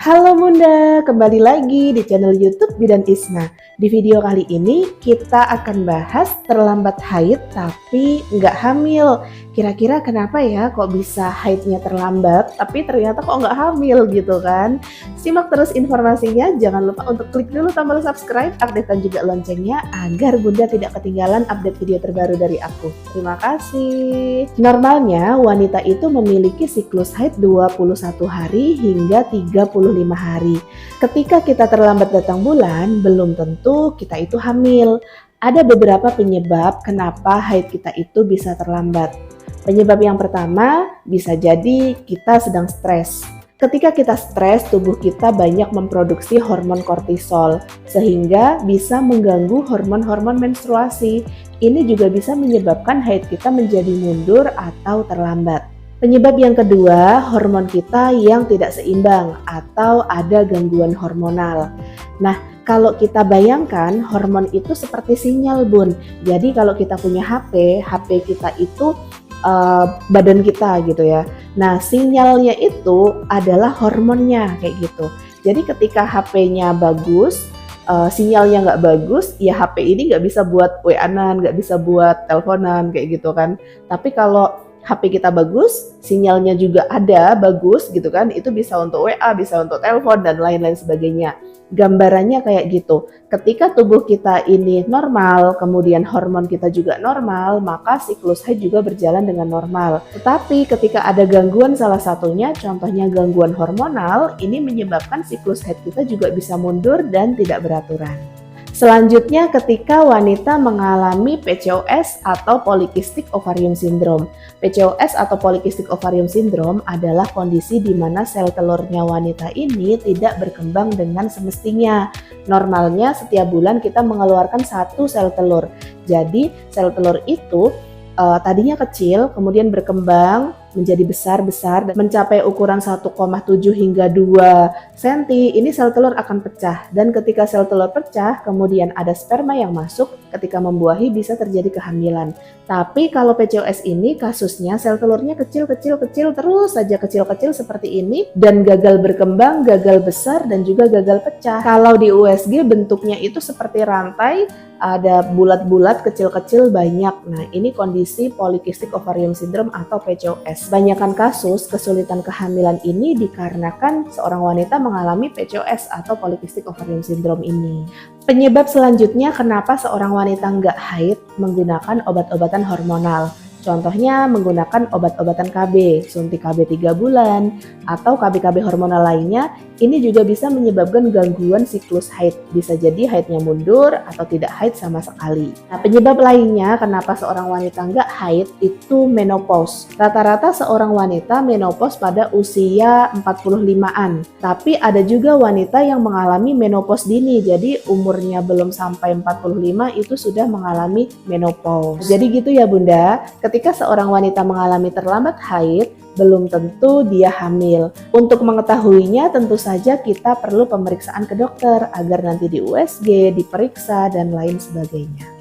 Halo Bunda, kembali lagi di channel YouTube Bidan Isna. Di video kali ini kita akan bahas terlambat haid tapi nggak hamil. Kira-kira kenapa ya kok bisa haidnya terlambat tapi ternyata kok nggak hamil gitu kan? Simak terus informasinya, jangan lupa untuk klik dulu tombol subscribe, aktifkan juga loncengnya agar Bunda tidak ketinggalan update video terbaru dari aku. Terima kasih. Normalnya wanita itu memiliki siklus haid 21 hari hingga 35 hari. Ketika kita terlambat datang bulan, belum tentu kita itu hamil. Ada beberapa penyebab kenapa haid kita itu bisa terlambat. Penyebab yang pertama bisa jadi kita sedang stres. Ketika kita stres, tubuh kita banyak memproduksi hormon kortisol, sehingga bisa mengganggu hormon-hormon menstruasi. Ini juga bisa menyebabkan haid kita menjadi mundur atau terlambat. Penyebab yang kedua, hormon kita yang tidak seimbang atau ada gangguan hormonal. Nah, kalau kita bayangkan hormon itu seperti sinyal Bun. Jadi kalau kita punya HP kita itu badan kita gitu ya. Nah, sinyalnya itu adalah hormonnya kayak gitu. Jadi ketika HP-nya bagus, sinyalnya nggak bagus, ya HP ini nggak bisa buat WA-an, nggak bisa buat teleponan kayak gitu kan. Tapi kalau HP kita bagus, sinyalnya juga ada, bagus gitu kan, itu bisa untuk WA, bisa untuk telepon, dan lain-lain sebagainya. Gambarannya kayak gitu, ketika tubuh kita ini normal, kemudian hormon kita juga normal, maka siklus haid juga berjalan dengan normal. Tetapi ketika ada gangguan salah satunya, contohnya gangguan hormonal, ini menyebabkan siklus haid kita juga bisa mundur dan tidak beraturan. Selanjutnya ketika wanita mengalami PCOS atau Polycystic Ovarium Syndrome. PCOS atau Polycystic Ovarium Syndrome adalah kondisi di mana sel telurnya wanita ini tidak berkembang dengan semestinya. Normalnya setiap bulan kita mengeluarkan 1 sel telur. Jadi sel telur itu tadinya kecil, kemudian berkembang menjadi besar-besar dan mencapai ukuran 1,7 hingga 2 cm, ini sel telur akan pecah. Dan ketika sel telur pecah, kemudian ada sperma yang masuk, ketika membuahi bisa terjadi kehamilan. Tapi kalau PCOS ini kasusnya sel telurnya kecil-kecil terus saja kecil-kecil seperti ini dan gagal berkembang, gagal besar dan juga gagal pecah. Kalau di USG bentuknya itu seperti rantai, ada bulat-bulat kecil-kecil banyak. Nah, ini kondisi Polycystic Ovarium Syndrome atau PCOS. Banyakan kasus kesulitan kehamilan ini dikarenakan seorang wanita mengalami PCOS atau Polycystic Ovarium Syndrome ini. Penyebab selanjutnya kenapa seorang wanita nggak haid menggunakan obat-obatan hormonal. Contohnya menggunakan obat-obatan KB, suntik KB 3 bulan, atau KB-KB hormonal lainnya, ini juga bisa menyebabkan gangguan siklus haid. Bisa jadi haidnya mundur atau tidak haid sama sekali. Nah, penyebab lainnya kenapa seorang wanita nggak haid itu menopause. Rata-rata seorang wanita menopause pada usia 45-an. Tapi ada juga wanita yang mengalami menopause dini, jadi umurnya belum sampai 45 itu sudah mengalami menopause. Jadi gitu ya Bunda. Ketika seorang wanita mengalami terlambat haid, belum tentu dia hamil. Untuk mengetahuinya tentu saja kita perlu pemeriksaan ke dokter agar nanti di USG, diperiksa, dan lain sebagainya.